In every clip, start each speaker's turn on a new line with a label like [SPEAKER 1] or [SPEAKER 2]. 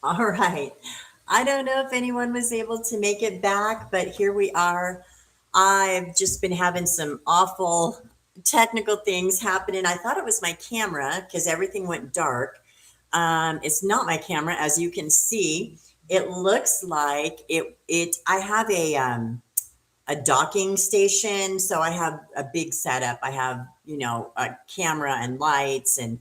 [SPEAKER 1] All right. I don't know if anyone was able to make it back, but here we are. I've just been having some awful technical things happening. I thought it was my camera because everything went dark. It's not my camera, as you can see. It looks like it. I have a docking station. So I have a big setup. I have, a camera and lights, and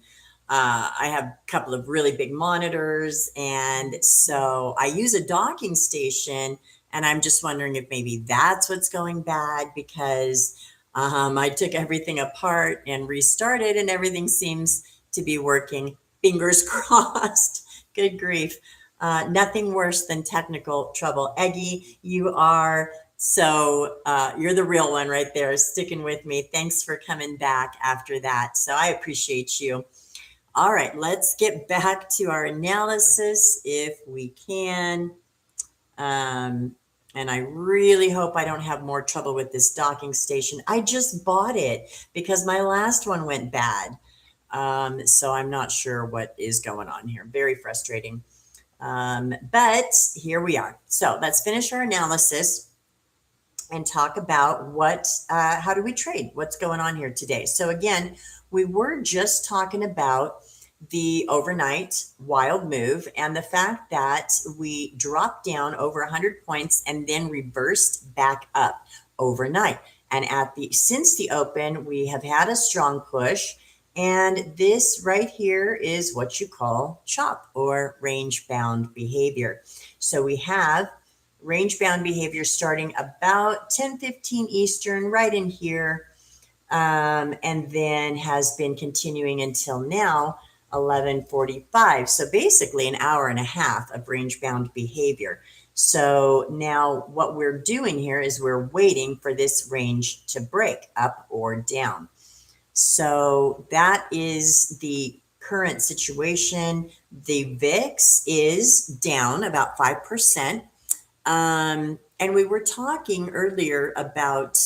[SPEAKER 1] I have a couple of really big monitors. And so I use a docking station, and I'm just wondering if maybe that's what's going bad because I took everything apart and restarted, and everything seems to be working. Fingers crossed. Good grief. Nothing worse than technical trouble. Eggy, you're the real one right there, sticking with me. Thanks for coming back after that. So I appreciate you. All right, let's get back to our analysis if we can. Um, and I really hope I don't have more trouble with this docking station. I just bought it because my last one went bad. So I'm not sure what is going on here. Very frustrating. But here we are. So let's finish our analysis and talk about how do we trade? What's going on here today? So again, we were just talking about the overnight wild move and the fact that we dropped down over 100 points and then reversed back up overnight. And since the open, we have had a strong push. And this right here is what you call chop or range bound behavior. So we have range bound behavior starting about 10:15 Eastern, right in here, and then has been continuing until now, 11:45. So basically, an hour and a half of range bound behavior. So now, what we're doing here is we're waiting for this range to break up or down. So that is the current situation. The VIX is down about 5%. And we were talking earlier about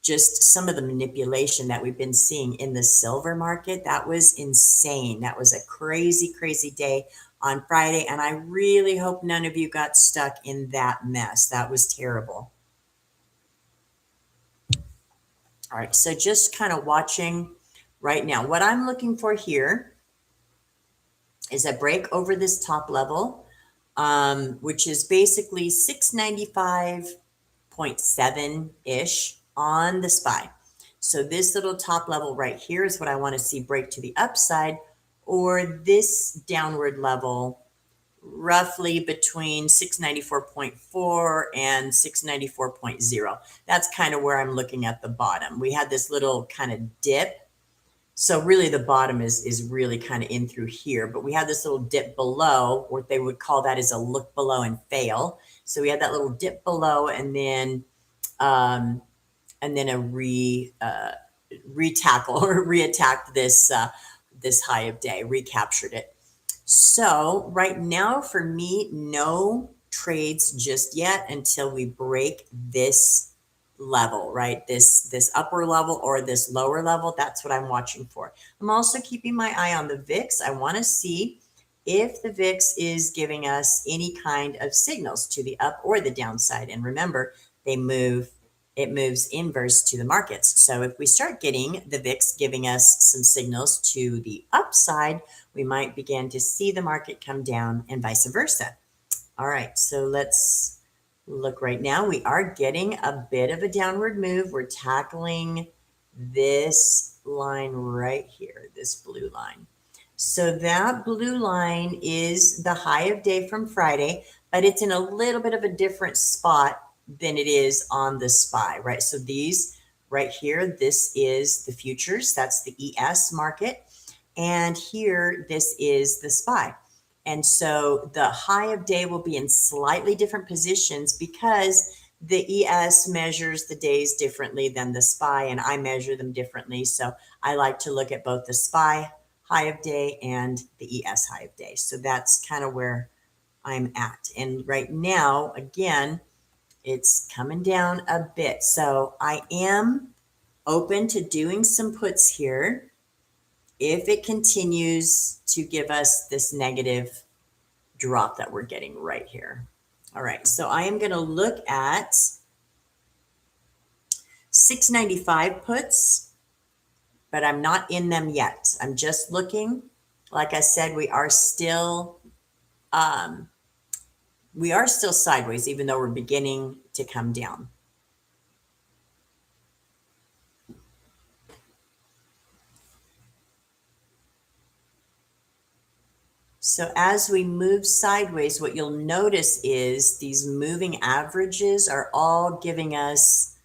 [SPEAKER 1] just some of the manipulation that we've been seeing in the silver market. That was insane. That was a crazy, crazy day on Friday. And I really hope none of you got stuck in that mess. That was terrible. All right. So just kind of watching right now. What I'm looking for here is a break over this top level, which is basically 695.7 ish on the SPY. So this little top level right here is what I want to see break to the upside, or this downward level roughly between 694.4 and 694.0. That's kind of where I'm looking at the bottom. We had this little kind of dip. So really the bottom is really kind of in through here, but we had this little dip below. What they would call that is a look below and fail. So we had that little dip below, and then a retackle or reattacked this high of day, recaptured it. So right now for me, no trades just yet until we break this level, right? This upper level or this lower level. That's what I'm watching for. I'm also keeping my eye on the VIX. I want to see if the VIX is giving us any kind of signals to the up or the downside. And remember, it moves inverse to the markets. So if we start getting the VIX giving us some signals to the upside, we might begin to see the market come down and vice versa. All right, so let's look right now. We are getting a bit of a downward move. We're tackling this line right here, this blue line. So that blue line is the high of day from Friday, but it's in a little bit of a different spot than it is on the SPY, right? So these right here, this is the futures. That's the ES market. And here, this is the SPY. And so the high of day will be in slightly different positions because the ES measures the days differently than the SPY, and I measure them differently. So I like to look at both the SPY high of day and the ES high of day. So that's kind of where I'm at. And right now, again, it's coming down a bit. So I am open to doing some puts here if it continues to give us this negative drop that we're getting right here. All right, so I am going to look at 695 puts, but I'm not in them yet. I'm just looking. Like I said, we are still sideways, even though we're beginning to come down. So as we move sideways, what you'll notice is these moving averages are all giving us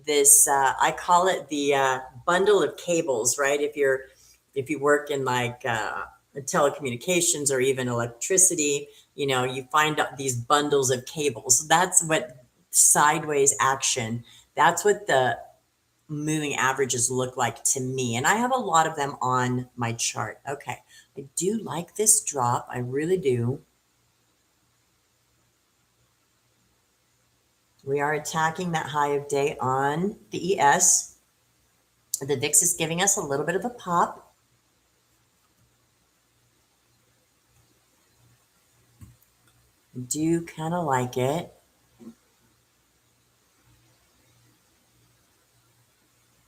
[SPEAKER 1] this, I call it the bundle of cables, right? If you work in like telecommunications or even electricity, you find out these bundles of cables. That's what sideways action, that's what the moving averages look like to me. And I have a lot of them on my chart. Okay. I do like this drop. I really do. We are attacking that high of day on the ES. The VIX is giving us a little bit of a pop. I do kind of like it.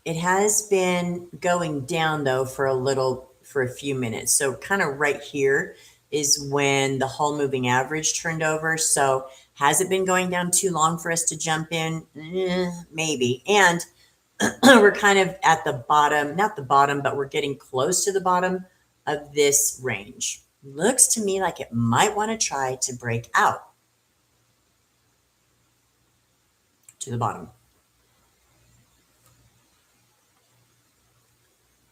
[SPEAKER 1] It has been going down though for a few minutes. So kind of right here is when the whole moving average turned over. So has it been going down too long for us to jump in? Maybe. And we're kind of at the bottom, not the bottom, but we're getting close to the bottom of this range. Looks to me like it might want to try to break out to the bottom.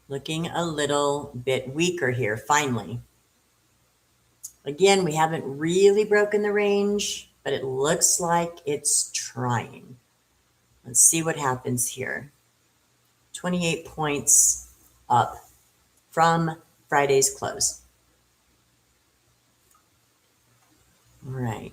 [SPEAKER 1] Looking a little bit weaker here, finally. Again, we haven't really broken the range, but it looks like it's trying. Let's see what happens here. 28 points up from Friday's close. All right.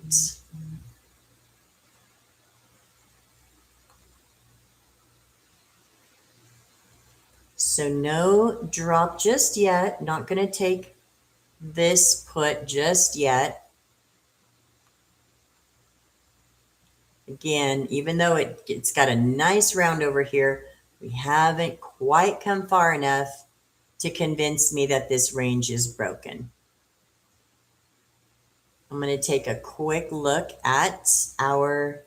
[SPEAKER 1] So no drop just yet. Not going to take this put just yet. Again, even though it's got a nice round over here, we haven't quite come far enough to convince me that this range is broken. I'm going to take a quick look at our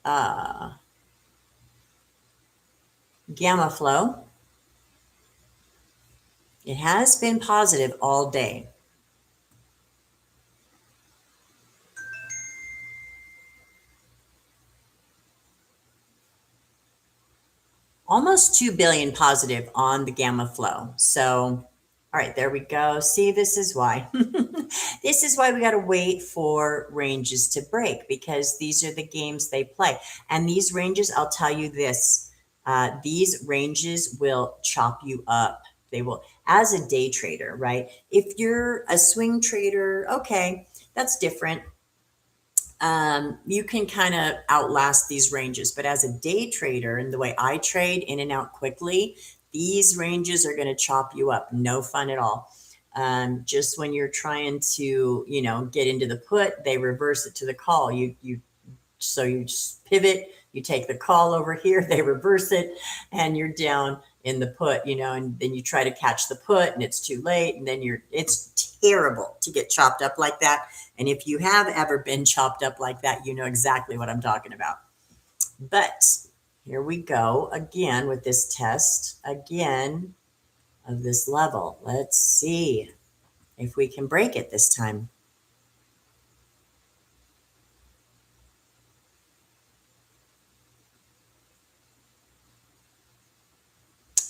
[SPEAKER 1] gamma flow. It has been positive all day. Almost 2 billion positive on the gamma flow. So, all right, there we go. See, this is why. This is why we got to wait for ranges to break, because these are the games they play. And these ranges, I'll tell you this, these ranges will chop you up. They will, as a day trader, right? If you're a swing trader, okay, that's different. You can kind of outlast these ranges, but as a day trader and the way I trade in and out quickly, these ranges are going to chop you up. No fun at all. Just when you're trying to, get into the put, they reverse it to the call. So you just pivot, you take the call over here, they reverse it, and you're down in the put, and then you try to catch the put and it's too late. And then it's terrible to get chopped up like that. And if you have ever been chopped up like that, you know exactly what I'm talking about. But here we go again with this test again of this level. Let's see if we can break it this time.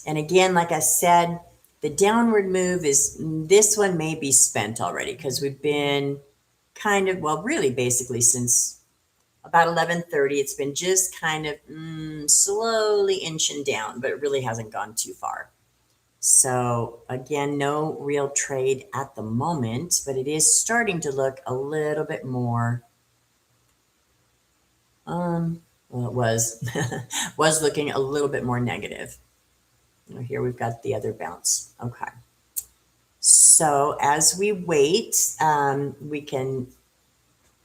[SPEAKER 1] And again, like I said, the downward move this one may be spent already, because we've been kind of, really basically since about 11:30, it's been just kind of slowly inching down, but it really hasn't gone too far. So again, no real trade at the moment, but it is starting to look a little bit more, it was, was looking a little bit more negative. Here we've got the other bounce. Okay. So as we wait, we can,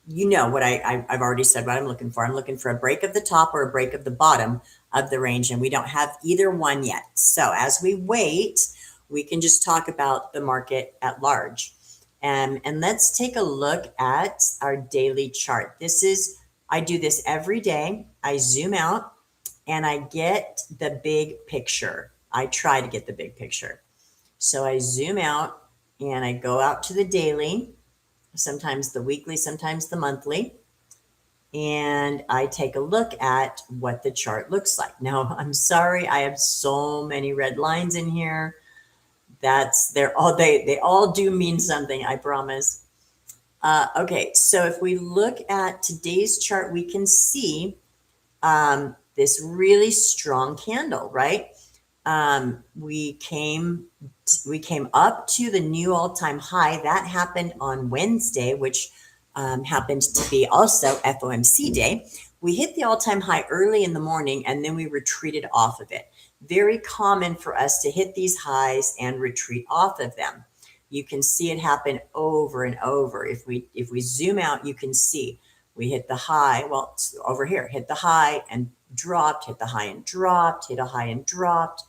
[SPEAKER 1] you know what I've already said what I'm looking for. I'm looking for a break of the top or a break of the bottom of the range, and we don't have either one yet. So as we wait, we can just talk about the market at large. And let's take a look at our daily chart. I do this every day. I zoom out and I get the big picture. I try to get the big picture. So I zoom out and I go out to the daily, sometimes the weekly, sometimes the monthly, and I take a look at what the chart looks like. Now, I'm sorry, I have so many red lines in here. They all do mean something, I promise. Okay, so if we look at today's chart, we can see this really strong candle, right? We came up to the new all-time high. That happened on Wednesday, which happened to be also FOMC day. We hit the all-time high early in the morning and then we retreated off of it. Very common for us to hit these highs and retreat off of them. You can see it happen over and over. If we zoom out, you can see we hit the high. Well, it's over here, hit the high and dropped, hit the high and dropped, hit a high and dropped,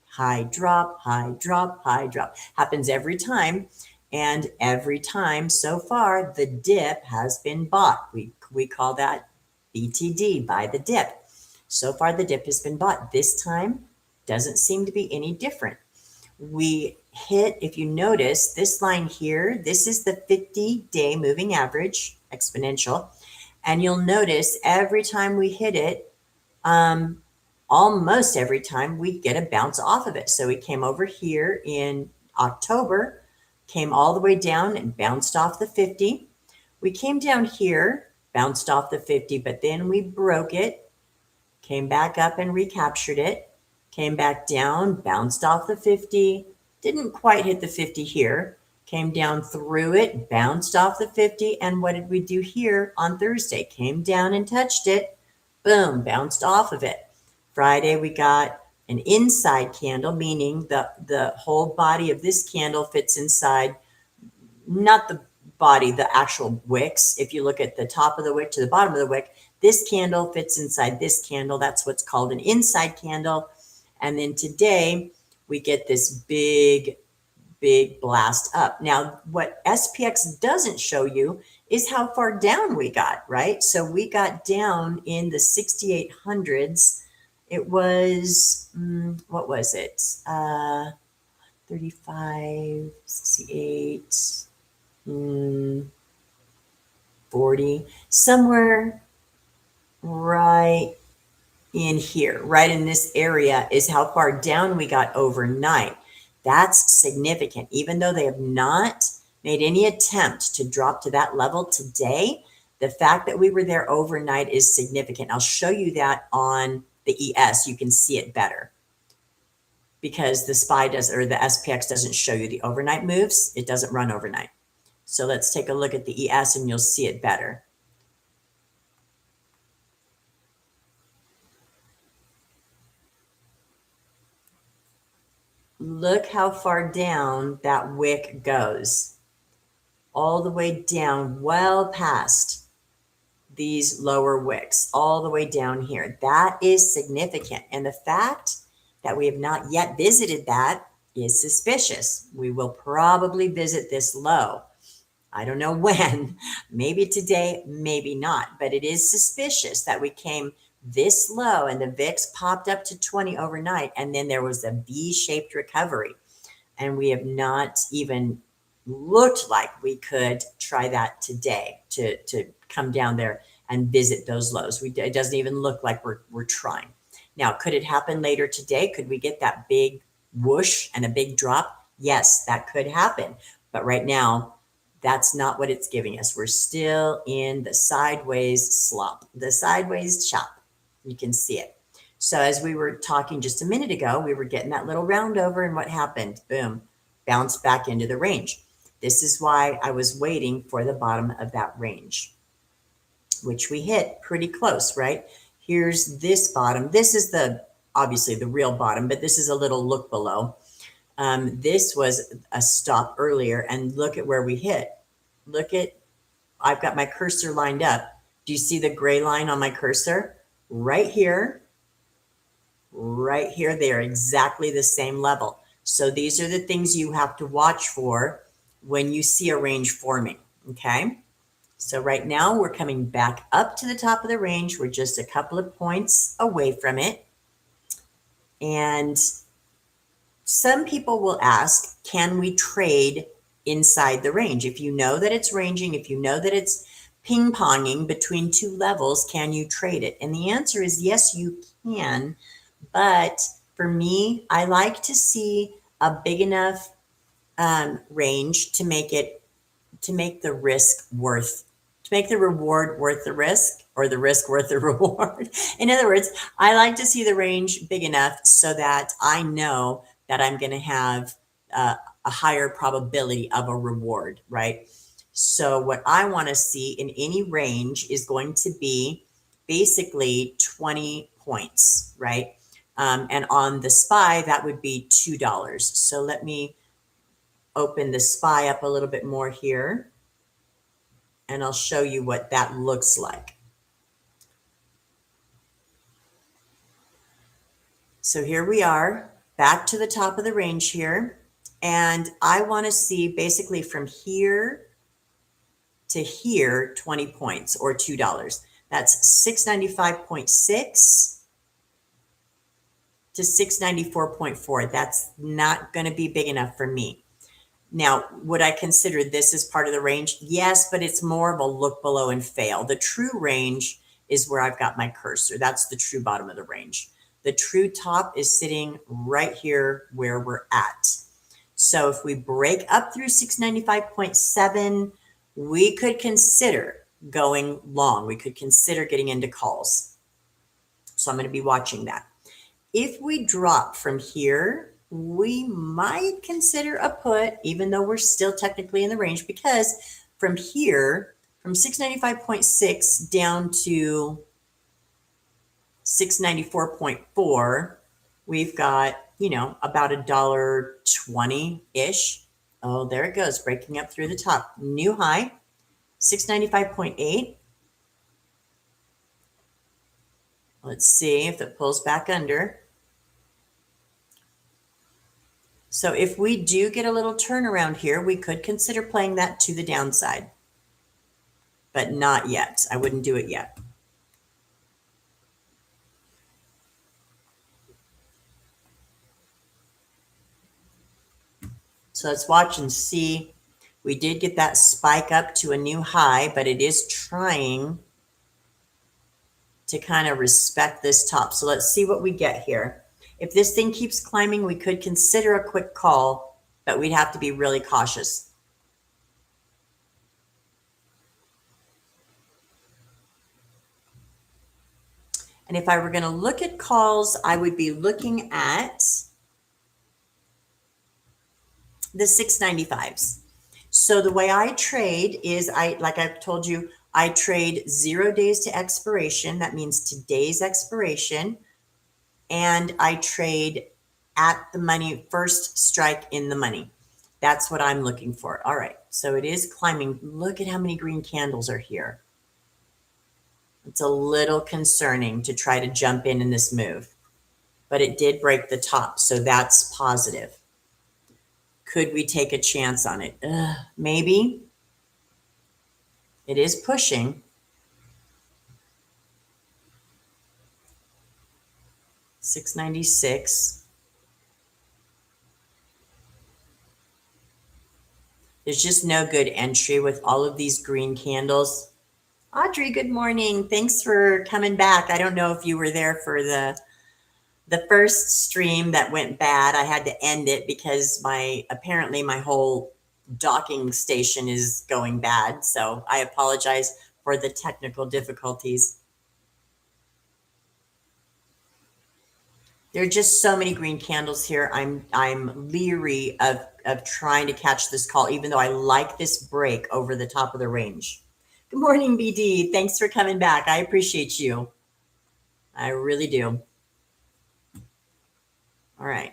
[SPEAKER 1] high drop, high drop, high drop. Happens every time. And every time so far, the dip has been bought. We call that BTD, buy the dip. So far, the dip has been bought. This time doesn't seem to be any different. We hit, if you notice, this line here, this is the 50-day moving average, exponential. And you'll notice every time we hit it, almost every time we get a bounce off of it. So we came over here in October, came all the way down and bounced off the 50. We came down here, bounced off the 50, but then we broke it, came back up and recaptured it, came back down, bounced off the 50, didn't quite hit the 50 here, came down through it, bounced off the 50, and what did we do here on Thursday? Came down and touched it, boom, bounced off of it. Friday, we got an inside candle, meaning the whole body of this candle fits inside, not the body, the actual wicks. If you look at the top of the wick to the bottom of the wick, this candle fits inside this candle. That's what's called an inside candle. And then today, we get this big blast up. Now, what SPX doesn't show you is how far down we got, right? So we got down in the 6,800s. It was, what was it? 35, 68, 40, somewhere right in here, right in this area is how far down we got overnight. That's significant. Even though they have not made any attempt to drop to that level today, the fact that we were there overnight is significant. I'll show you that on the ES. You can see it better because the the SPX doesn't show you the overnight moves. It doesn't run overnight. So let's take a look at the ES and you'll see it better. Look how far down that wick goes. All the way down, well past these lower wicks, all the way down here. That is significant. And the fact that we have not yet visited that is suspicious. We will probably visit this low. I don't know when, maybe today, maybe not, but it is suspicious that we came this low and the VIX popped up to 20 overnight. And then there was a V-shaped recovery. And we have not even looked like we could try that today to come down there and visit those lows. It doesn't even look like we're trying. Now, could it happen later today? Could we get that big whoosh and a big drop? Yes, that could happen. But right now, that's not what it's giving us. We're still in the sideways slump, the sideways chop. You can see it. So as we were talking just a minute ago, we were getting that little round over and what happened? Boom, bounced back into the range. This is why I was waiting for the bottom of that range, which we hit pretty close, right? Here's this bottom. This is obviously the real bottom, but this is a little look below. This was a stop earlier, and look at where we hit. Look at, I've got my cursor lined up. Do you see the gray line on my cursor? Right here, they are exactly the same level. So these are the things you have to watch for when you see a range forming, okay? So right now we're coming back up to the top of the range. We're just a couple of points away from it. And some people will ask, can we trade inside the range? If you know that it's ranging, if you know that it's ping-ponging between two levels, can you trade it? And the answer is yes, you can. But for me, I like to see a big enough range to make the risk worth, to make the reward worth the risk, or the risk worth the reward. In other words, I like to see the range big enough so that I know that I'm going to have a higher probability of a reward, right? So what I want to see in any range is going to be basically 20 points, right? And on the SPY, that would be $2. So let me open the SPY up a little bit more here, and I'll show you what that looks like. So here we are, back to the top of the range here, and I want to see basically from here to here 20 points, or $2. That's 695.6 to 694.4. That's not going to be big enough for me. Now, would I consider this as part of the range? Yes, but it's more of a look below and fail. The true range is where I've got my cursor. That's the true bottom of the range. The true top is sitting right here where we're at. So if we break up through 695.7, we could consider going long. We could consider getting into calls. So I'm going to be watching that. If we drop from here, we might consider a put, even though we're still technically in the range, because from here, from 695.6 down to 694.4, we've got, about $1.20-ish. Oh, there it goes, breaking up through the top. New high, 695.8. Let's see if it pulls back under. So if we do get a little turnaround here, we could consider playing that to the downside, but not yet. I wouldn't do it yet. So let's watch and see. We did get that spike up to a new high, but it is trying to kind of respect this top. So let's see what we get here. If this thing keeps climbing, we could consider a quick call, but we'd have to be really cautious. And if I were going to look at calls, I would be looking at the 695s. So the way I trade is, like I've told you, I trade 0 days to expiration. That means today's expiration. And I trade at the money, first strike in the money. That's what I'm looking for. All right. So it is climbing. Look at how many green candles are here. It's a little concerning to try to jump in this move, but it did break the top. So that's positive. Could we take a chance on it? Maybe. It is pushing. $6.96. There's just no good entry with all of these green candles. Audrey, good morning. Thanks for coming back. I don't know if you were there for the first stream that went bad. I had to end it because apparently my whole docking station is going bad. So I apologize for the technical difficulties. There are just so many green candles here. I'm leery of trying to catch this call, even though I like this break over the top of the range. Good morning, BD. Thanks for coming back. I appreciate you. I really do. All right.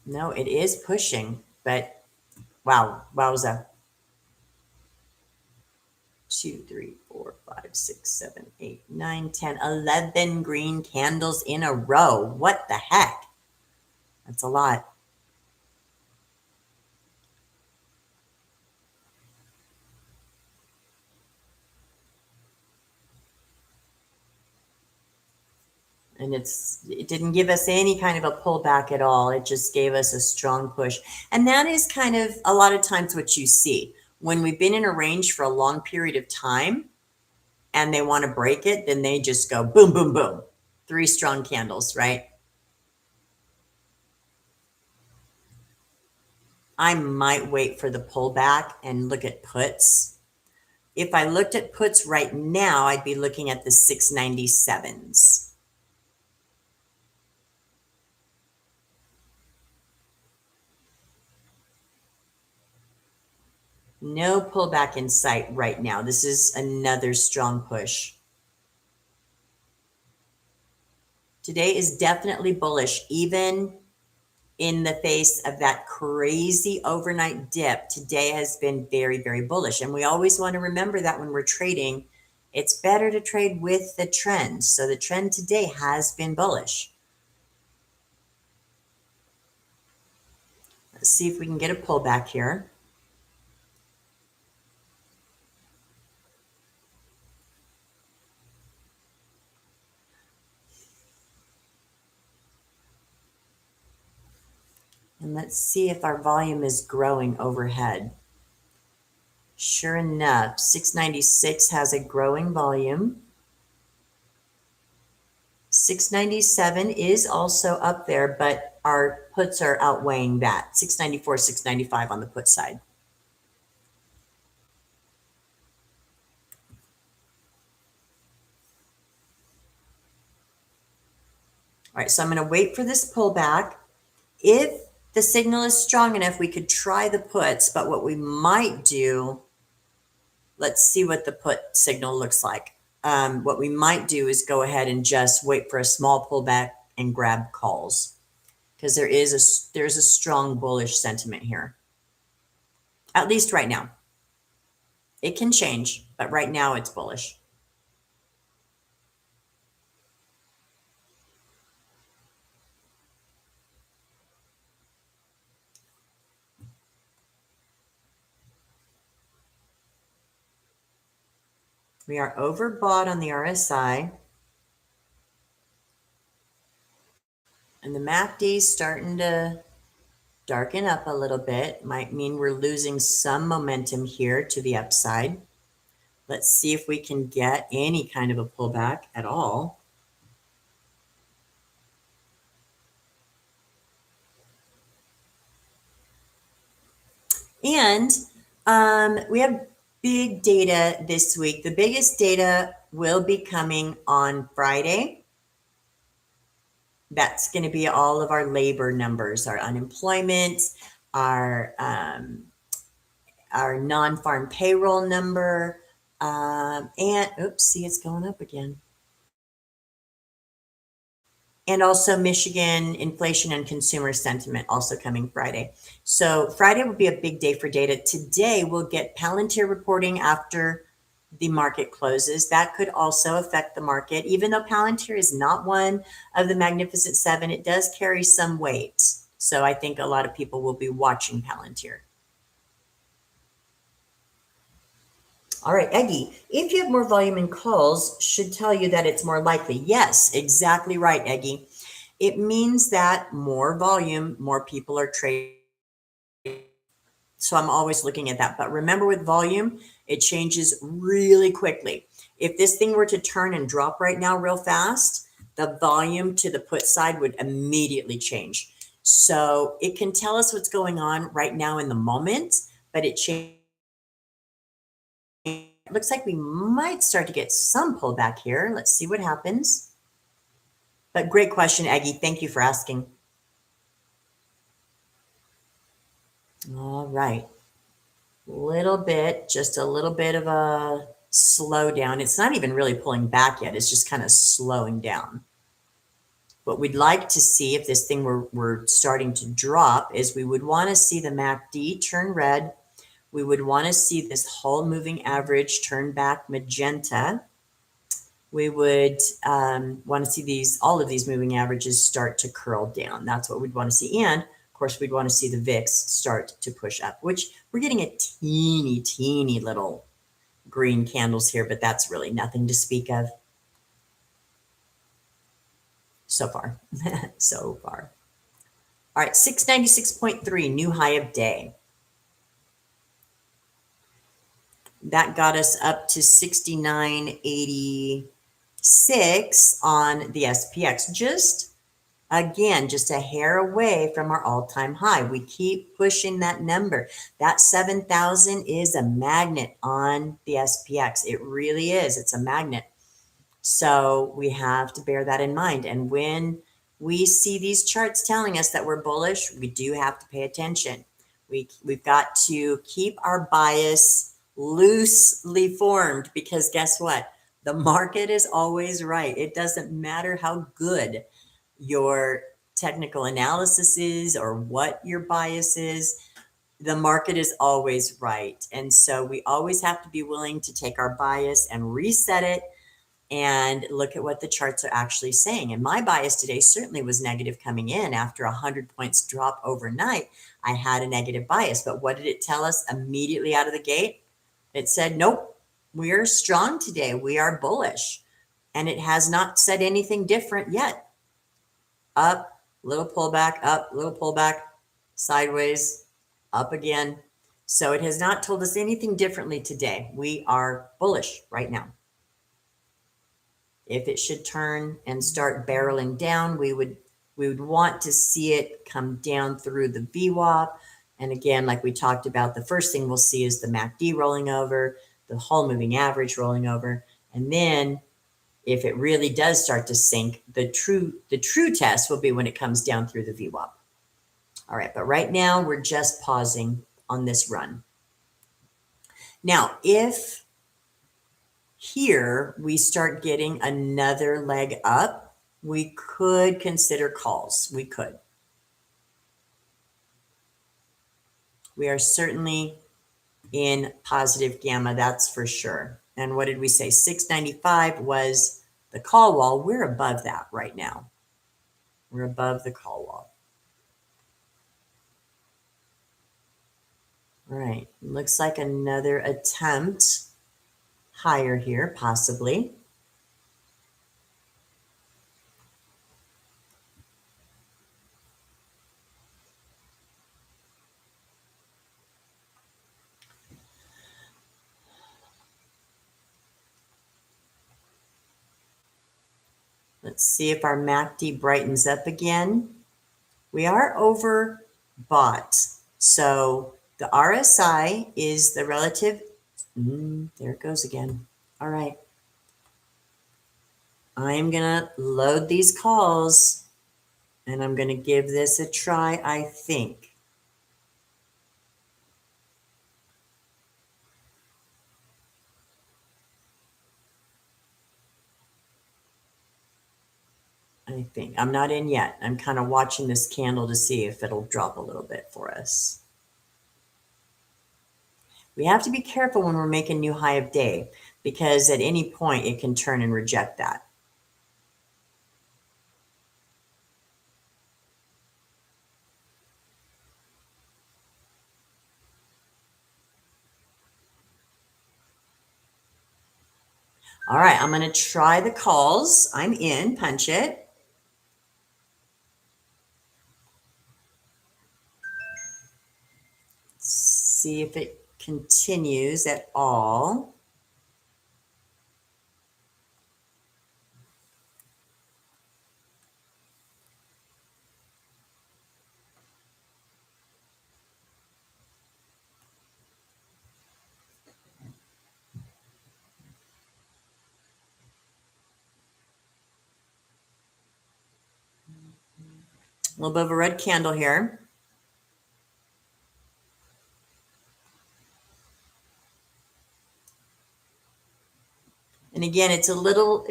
[SPEAKER 1] No, it is pushing, but wow, wowza. 2, 3, 4, 5, 6, 7, 8, 9, 10, 11 green candles in a row. What the heck? That's a lot. And it didn't give us any kind of a pullback at all. It just gave us a strong push. And that is kind of a lot of times what you see when we've been in a range for a long period of time and they want to break it, then they just go boom, boom, boom. 3 strong candles, right? I might wait for the pullback and look at puts. If I looked at puts right now, I'd be looking at the 697s. No pullback in sight right now. This is another strong push. Today is definitely bullish, even in the face of that crazy overnight dip. Today has been very, very bullish. And we always want to remember that when we're trading, it's better to trade with the trend. So the trend today has been bullish. Let's see if we can get a pullback here. And let's see if our volume is growing overhead. Sure enough, 696 has a growing volume. 697 is also up there, but our puts are outweighing that. 694, 695 on the put side. All right, so I'm going to wait for this pullback. If the signal is strong enough, we could try the puts, but what we might do, let's see what the put signal looks like. What we might do is go ahead and just wait for a small pullback and grab calls because there's a strong bullish sentiment here, at least right now. It can change, but right now it's bullish. We are overbought on the RSI. And the MACD is starting to darken up a little bit. Might mean we're losing some momentum here to the upside. Let's see if we can get any kind of a pullback at all. And we have big data this week. The biggest data will be coming on Friday. That's going to be all of our labor numbers, our unemployment, our non-farm payroll number, and oops, see, it's going up again. And also Michigan inflation and consumer sentiment also coming Friday. So Friday will be a big day for data. Today we'll get Palantir reporting after the market closes. That could also affect the market. Even though Palantir is not one of the Magnificent Seven, it does carry some weight. So I think a lot of people will be watching Palantir. All right, Eggie, if you have more volume in calls, should tell you that it's more likely. Yes, exactly right, Eggie. It means that more volume, more people are trading. So I'm always looking at that. But remember with volume, it changes really quickly. If this thing were to turn and drop right now real fast, the volume to the put side would immediately change. So it can tell us what's going on right now in the moment, but it changes. It looks like we might start to get some pullback here. Let's see what happens. But great question, Aggie. Thank you for asking. All right. Just a little bit of a slowdown. It's not even really pulling back yet. It's just kind of slowing down. What we'd like to see if this thing were starting to drop is we would want to see the MACD turn red. We would want to see this whole moving average turn back magenta. We would want to see all of these moving averages start to curl down. That's what we'd want to see. And of course, we'd want to see the VIX start to push up, which we're getting a teeny little green candles here, but that's really nothing to speak of so far. So far. All right, 696.3, new high of day. That got us up to 69.86 on the SPX. Just a hair away from our all-time high. We keep pushing that number. That 7,000 is a magnet on the SPX. It really is. It's a magnet. So we have to bear that in mind. And when we see these charts telling us that we're bullish, we do have to pay attention. We've got to keep our bias loosely formed, because guess what? The market is always right. It doesn't matter how good your technical analysis is or what your bias is. The market is always right. And so we always have to be willing to take our bias and reset it and look at what the charts are actually saying. And my bias today certainly was negative coming in. After 100 points drop overnight, I had a negative bias. But what did it tell us immediately out of the gate? It said, nope, we are strong today. We are bullish. And it has not said anything different yet. Up, little pullback, up, little pullback, sideways, up again. So it has not told us anything differently today. We are bullish right now. If it should turn and start barreling down, we would want to see it come down through the VWAP. And again, like we talked about, the first thing we'll see is the MACD rolling over, the whole moving average rolling over. And then if it really does start to sink, the true test will be when it comes down through the VWAP. All right, but right now we're just pausing on this run. Now, if here we start getting another leg up, we could consider calls. We could. We are certainly in positive gamma, that's for sure. And what did we say? 695 was the call wall. We're above that right now. We're above the call wall. All right, looks like another attempt higher here, possibly. Let's see if our MACD brightens up again. We are overbought. So the RSI is the relative. There it goes again. All right. I'm going to load these calls and I'm going to give this a try, I think. I'm not in yet. I'm kind of watching this candle to see if it'll drop a little bit for us. We have to be careful when we're making new high of day, because at any point it can turn and reject that. All right, I'm going to try the calls. I'm in, punch it. See if it continues at all. A little bit of a red candle here. And again, it's a little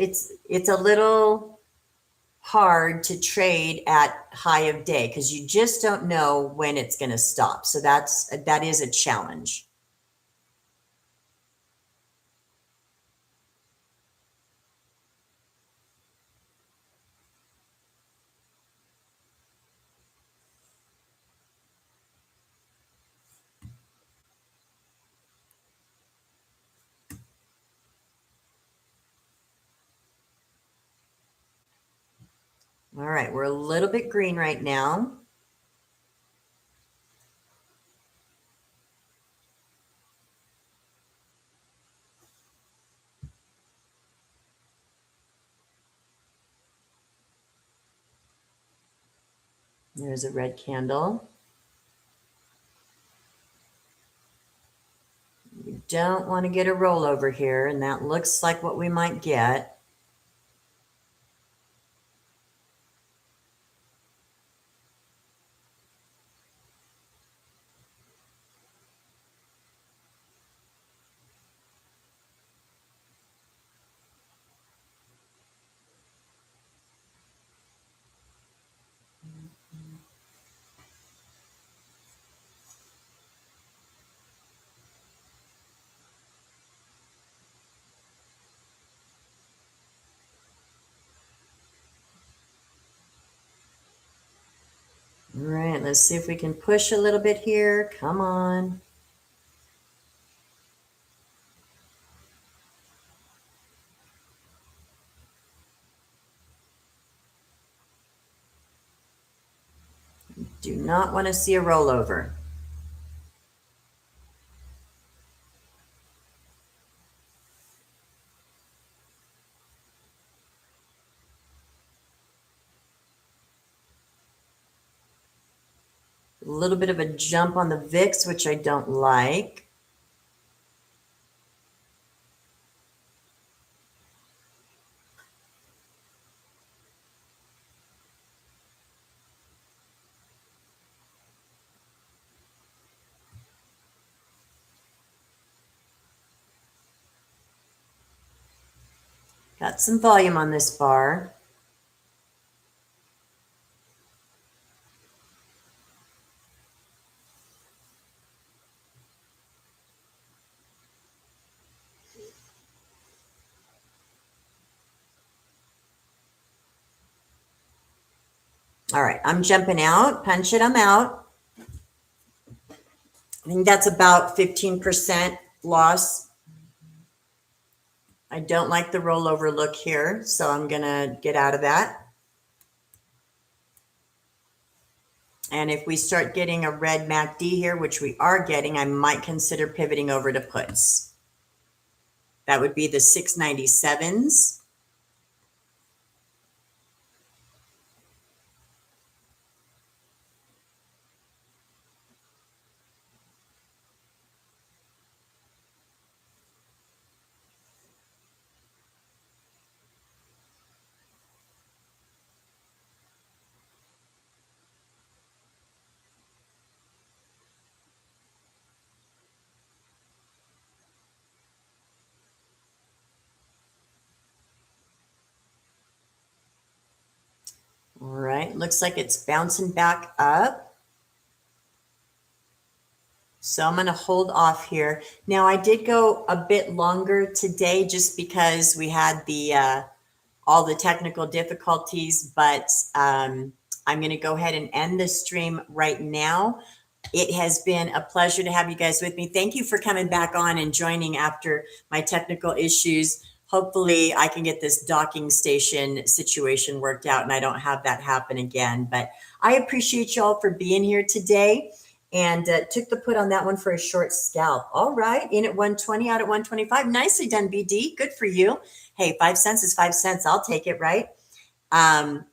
[SPEAKER 1] hard to trade at high of day because you just don't know when it's going to stop. So that is a challenge. All right, we're a little bit green right now. There's a red candle. We don't want to get a rollover here, and that looks like what we might get. All right, let's see if we can push a little bit here. Come on. Do not want to see a rollover. A little bit of a jump on the VIX, which I don't like. Got some volume on this bar. All right, I'm jumping out. Punch it, I'm out. I think that's about 15% loss. I don't like the rollover look here, so I'm going to get out of that. And if we start getting a red MACD here, which we are getting, I might consider pivoting over to puts. That would be the 697s. All right, looks like it's bouncing back up. So I'm going to hold off here. Now I did go a bit longer today just because we had the all the technical difficulties, but I'm going to go ahead and end the stream right now. It has been a pleasure to have you guys with me. Thank you for coming back on and joining after my technical issues. Hopefully I can get this docking station situation worked out and I don't have that happen again. But I appreciate y'all for being here today and took the put on that one for a short scalp. All right, in at 120, out at 125. Nicely done, BD. Good for you. Hey, 5 cents is 5 cents. I'll take it, right? And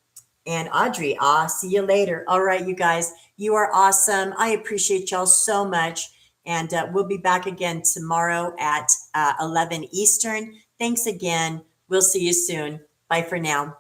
[SPEAKER 1] Audrey, see you later. All right, you guys, you are awesome. I appreciate y'all so much. And we'll be back again tomorrow at 11 Eastern. Thanks again. We'll see you soon. Bye for now.